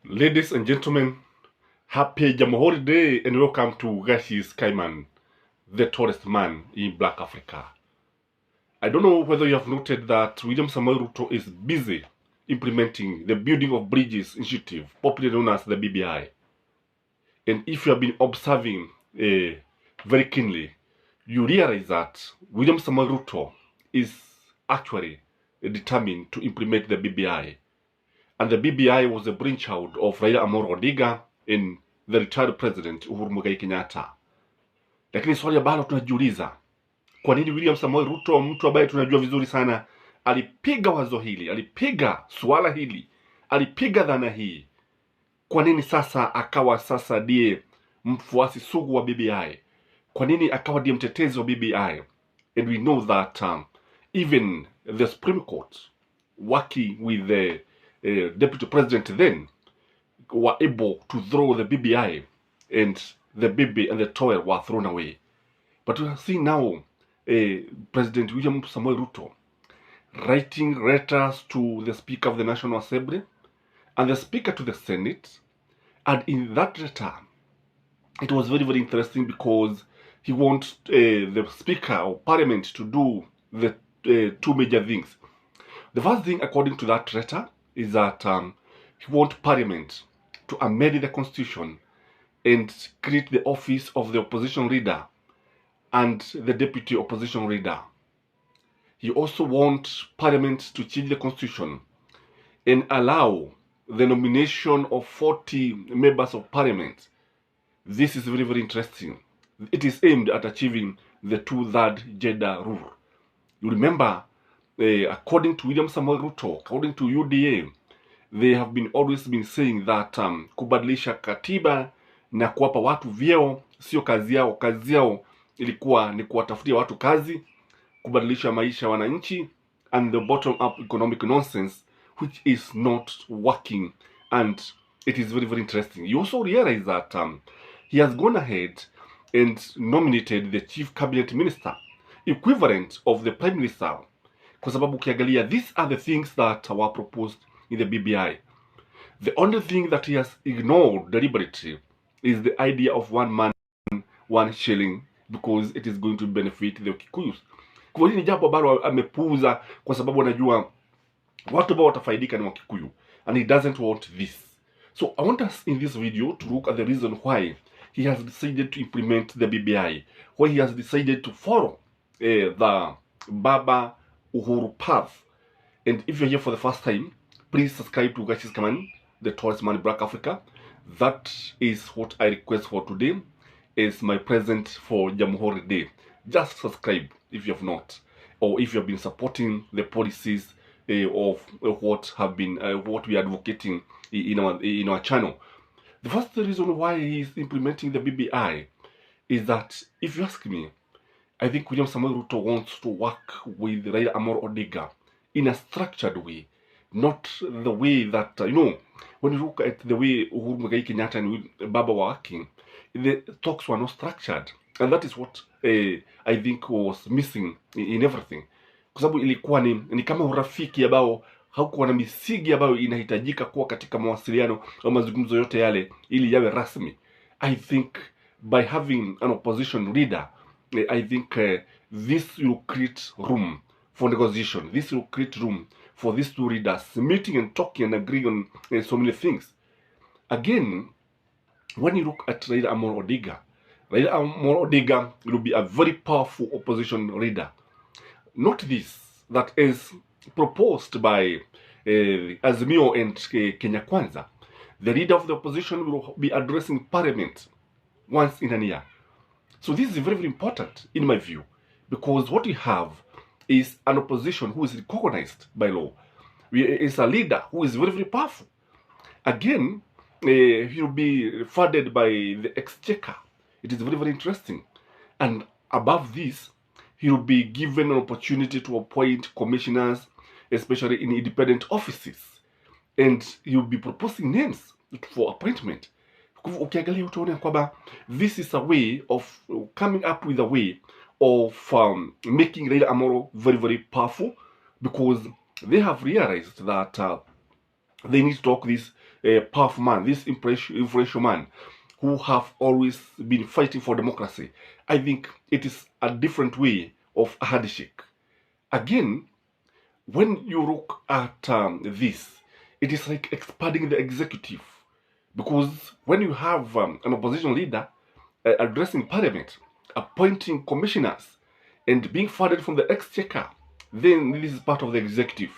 Ladies and gentlemen, happy Jamhuri Day and welcome to Gashi's Kaiman, the tallest man in Black Africa. I don't know whether you have noted that William Samoei Ruto is busy implementing the Building of Bridges initiative, popularly known as the BBI. And if you have been observing very keenly, you realize that William Samoei Ruto is actually determined to implement the BBI. And the BBI was a brainchild of Raila Amolo Odinga and the retired president Uhuru Muigai Kenyatta. Lakini swali ambalo tunajiuliza, kwa nini William Samoei Ruto, mtu ambaye tunajua vizuri sana, alipiga wazo hili, alipiga swala hili, alipiga dhana hii, kwa nini sasa akawa sasa ndiye mfuasi sugu wa BBI? Kwa nini akawa ndiye mtetezi wa BBI? And we know that even the Supreme Court, working with the deputy president then, were able to throw the BBI, and the BB and the toy were thrown away. But we are seeing now President William Samoei Ruto writing letters to the Speaker of the National Assembly and the Speaker to the Senate. And in that letter, it was very, very interesting because he wants the Speaker of Parliament to do the two major things. The first thing, according to that letter, is that he wants Parliament to amend the Constitution and create the office of the opposition leader and the deputy opposition leader. He also wants Parliament to change the Constitution and allow the nomination of 40 members of Parliament. This is very, very interesting. It is aimed at achieving the two-third gender rule. You remember, according to William Samoei Ruto, according to UDA, they have always been saying that kubadilisha katiba na kuwapa watu vyeo sio kazi yao. Kazi yao ilikuwa ni kuwatafutia watu kazi, kubadilisha maisha ya wananchi, and the bottom up economic nonsense which is not working. And it is very, very interesting. You also realize that he has gone ahead and nominated the chief cabinet minister, equivalent of the prime minister. Kwa sababu ukiangalia, these are the things that were proposed in the BBI. The only thing that he has ignored deliberately is the idea of one man, one shilling, because it is going to benefit the Kikuyus. Kwa hili ni jambo ambalo amepuuza kwa sababu anajua watu ambao watafaidika ni Wakikuyu, and he doesn't want this. So I want us in this video to look at the reason why he has decided to implement the BBI, why he has decided to follow the Baba Uhuru path. And if you're here for the first time, please subscribe to Gashi's Command, the tallest man in Black Africa. That is what I request for today, is my present for Jamhuri Day. Just subscribe if you have not, or if you have been supporting the policies of what we are advocating in our channel. The first reason why he is implementing the BBI is that, if you ask me, I think William Samoei Ruto wants to work with Raila Amolo Odinga in a structured way, not the way that, when you look at the way Uhuru Muigai Kenyatta and Baba were working, the talks were not structured. And that is what I think was missing in everything. Kwa sababu ilikuwa ni kama urafiki ambao haukuwa na misingi ambayo inahitajika kuwa katika mawasiliano au mazungumzo yote yale ili yawe rasmi. I think by having an opposition leader, I think this will create room for negotiation. This will create room for these two leaders meeting and talking and agreeing on so many things. Again, when you look at Raila Amolo Odinga will be a very powerful opposition leader. Not this that is proposed by Azimio and Kenya Kwanza. The leader of the opposition will be addressing Parliament once in a year. So this is very, very important in my view, because what we have is an opposition who is recognized by law. Is a leader who is very, very powerful. Again, he will be funded by the exchequer. It is very, very interesting. And above this, he will be given an opportunity to appoint commissioners, especially in independent offices. And he will be proposing names for appointment. Ukiangalia utaona kwamba this is a way of coming up with a way of making Raila Amolo very, very powerful, because they have realized that they need to talk this powerful man, this influential man who have always been fighting for democracy. I think it is a different way of a handshake. Again, when you look at this, it is like expanding the executive. Because when you have an opposition leader addressing parliament, appointing commissioners, and being funded from the exchequer, then this is part of the executive.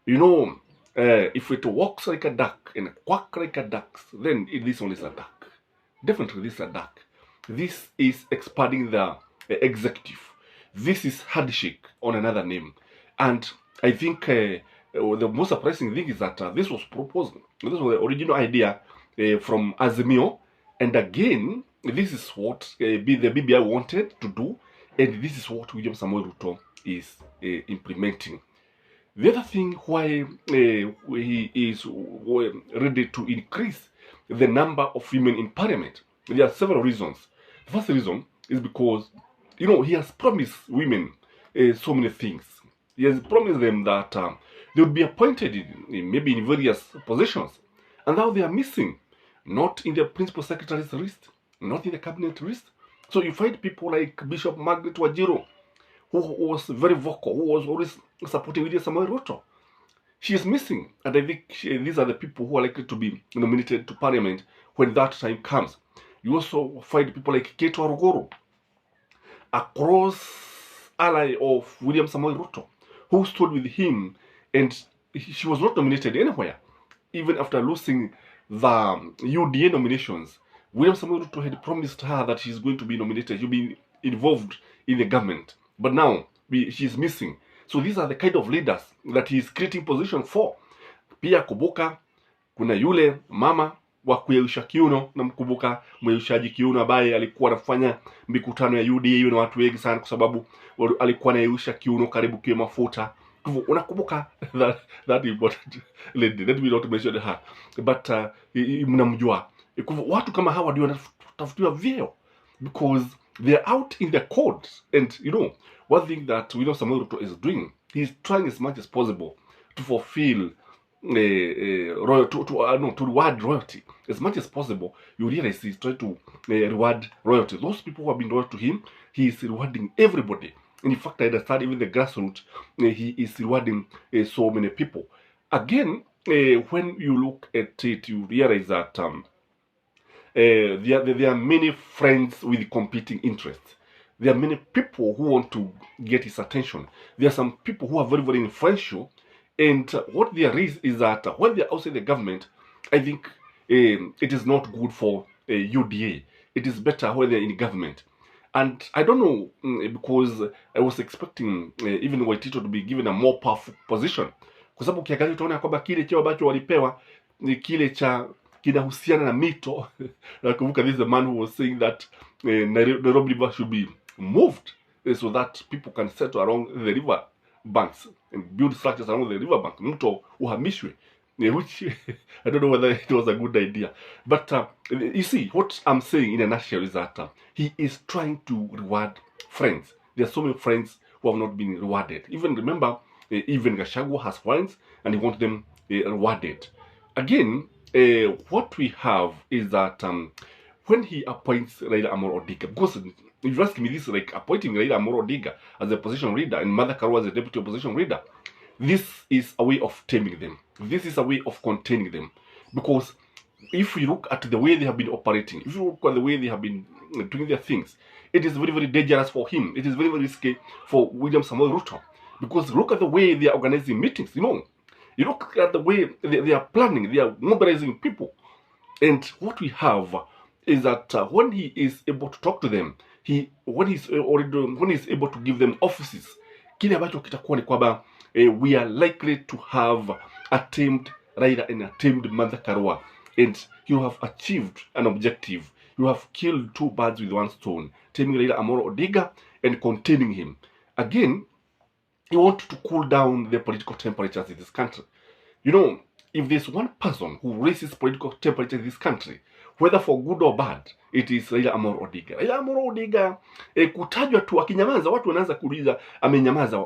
You know, if it walks like a duck and quack like a duck, then this one is a duck. Definitely this is a duck. This is expanding the executive. This is handshake on another name. And I think the most surprising thing is that this was proposed. This was the original idea from Azimio. And again, this is what the BBI wanted to do. And this is what William Samoei Ruto is implementing. The other thing why he is ready to increase the number of women in parliament, there are several reasons. The first reason is because, you know, he has promised women so many things. He has promised them that they would be appointed maybe in various positions. And now they are missing, not in the principal secretary's list, not in the cabinet list. So you find people like Bishop Margaret Wajiro, who was very vocal, who was always supporting William Samoei Ruto. She is missing, and I think these are the people who are likely to be nominated to parliament when that time comes. You also find people like Keto Arugoro, a close ally of William Samoei Ruto, who stood with him, and she was not nominated anywhere. Even after losing the UDA nominations, William Samoei Ruto had promised her that she's going to be nominated, she'll be involved in the government. But now, she's missing. So these are the kind of leaders that he's creating position for. Pia kumbuka, kuna yule mama wa kuyeyusha kiuno, na mkumbuka mweyushaji kiuno ambaye alikuwa anafanya mikutano ya UDA na watu wengi sana kwa sababu alikuwa anayeyusha kiuno karibu kiwe mafuta. Unakumbuka that important lady, let me not mention her, but mnamjua. Watu kama hawa ndio wanatafutiwa vyeo because they are out in the court. And you know, one thing that William Samoei Ruto is doing, he's trying as much as possible to fulfill to reward royalty as much as possible. You realize he's trying to reward royalty. Those people who have been loyal to him, he is rewarding everybody. And in fact, I understand even the grassroots, he is rewarding so many people. Again, when you look at it, you realize that there are many friends with competing interests. There are many people who want to get his attention. There are some people who are very, very influential. And what there is that when they are outside the government, I think it is not good for UDA. It is better when they are in government. And I don't know, because I was expecting even Waitito to be given a more powerful position. Kwa sababu ukiangalia utaona kwamba kile cheo ambacho walipewa ni kile cha kinahusiana na mito. Nakumbuka this is the man who was saying that Nairobi River should be moved so that people can settle along the river banks and build structures along the river bank. Mto uhamishwe, which I don't know whether it was a good idea. But you see, what I'm saying in a nutshell is that he is trying to reward friends. There are so many friends who have not been rewarded. Even remember, even Gachagua has friends and he wants them rewarded. Again, what we have is that when he appoints Raila Amolo Odinga, because if you ask me, this is like appointing Raila Amolo Odinga as a opposition leader and Martha Karua as a deputy opposition leader. This is a way of taming them. This is a way of containing them. Because if we look at the way they have been operating, if you look at the way they have been doing their things, it is very, very dangerous for him. It is very, very risky for William Samoei Ruto. Because look at the way they are organizing meetings, you know. You look at the way they are planning, they are mobilizing people. And what we have is that when he is able to talk to them, when he's able to give them offices, kile ambacho kitakuwa ni kwamba we are likely to have a tamed Raila and a tamed Martha Karua, and you have achieved an objective. You have killed two birds with one stone, taming Raila Amolo Odinga and containing him. Again, you want to cool down the political temperatures in this country. You know, if there's one person who raises political temperature in this country, whether for good or bad, it is Raila Amolo Odinga. Raila Amolo Odinga, kutajwa tu, akinyamaza, watu wanaanza kuuliza amenyamaza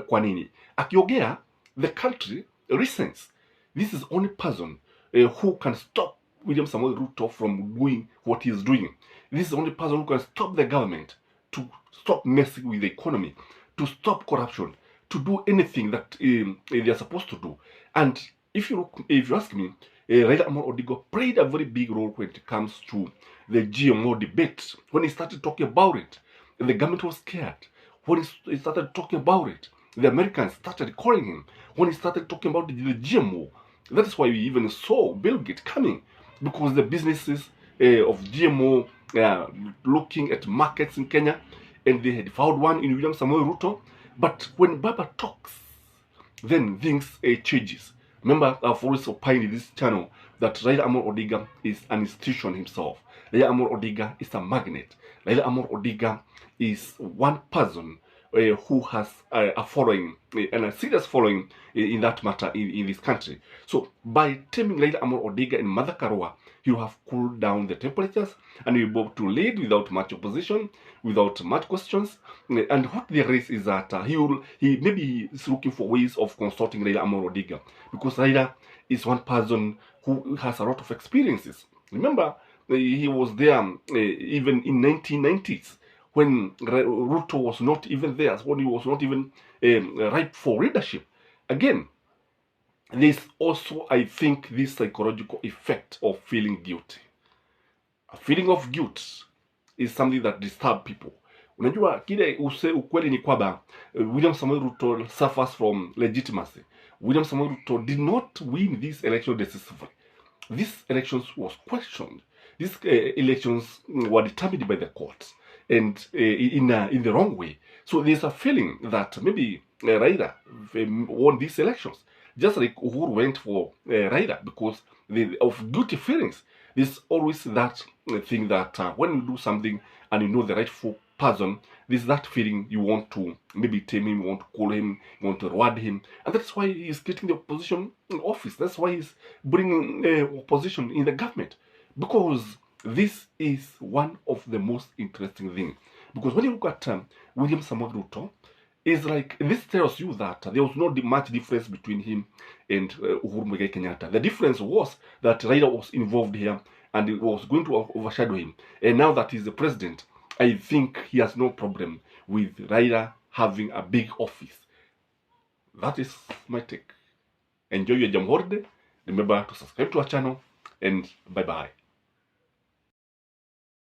kwa nini. Akiongea, the country listens. This is the only person who can stop William Samoei Ruto from doing what he is doing. This is the only person who can stop the government to stop messing with the economy, to stop corruption, to do anything that they are supposed to do. And if you ask me, Raila Amolo Odinga played a very big role when it comes to the GMO debate. When he started talking about it, the government was scared. When he started talking about it, the Americans started calling him. When he started talking about the GMO, that is why we even saw Bill Gates coming, because the businesses of GMO looking at markets in Kenya, and they had found one in William Samoei Ruto. But when Baba talks, then things changes. Remember, I've always opined in this channel that Raila Amolo Odinga is an institution himself. Raila Amolo Odinga is a magnet. Raila Amolo Odinga is one person who has a following, and a serious following in that matter in this country. So by taming Raila Amolo Odinga in Martha Karua, you have cooled down the temperatures, and you're able to lead without much opposition, without much questions. And what the race is that he maybe is looking for ways of consulting Raila Amolo Odinga, because Raila is one person who has a lot of experiences. Remember, he was there even in 1990s when Ruto was not even there, when he was not even ripe for leadership. Again, there's also, I think, this psychological effect of feeling guilty. A feeling of guilt is something that disturbs people. Unajua kile ukweli ni kwamba William Samoei Ruto suffers from legitimacy. William Samoei Ruto did not win this election decisively. These elections was questioned. These elections were determined by the courts, and in the wrong way. So there's a feeling that maybe Raila won these elections, just like Uhuru went for Raila, because of guilty feelings. There's always that thing that when you do something and you know the rightful person, there's that feeling you want to maybe tame him, you want to call him, you want to reward him, and that's why he's getting the opposition in office. That's why he's bringing opposition in the government, because this is one of the most interesting things. Because when you look at William Samoei Ruto, it's like this tells you that there was not much difference between him and Uhuru Muigai Kenyatta. The difference was that Raila was involved here and it was going to overshadow him. And now that he's the president, I think he has no problem with Raila having a big office. That is my take. Enjoy your Jam holiday. Remember to subscribe to our channel, and bye-bye.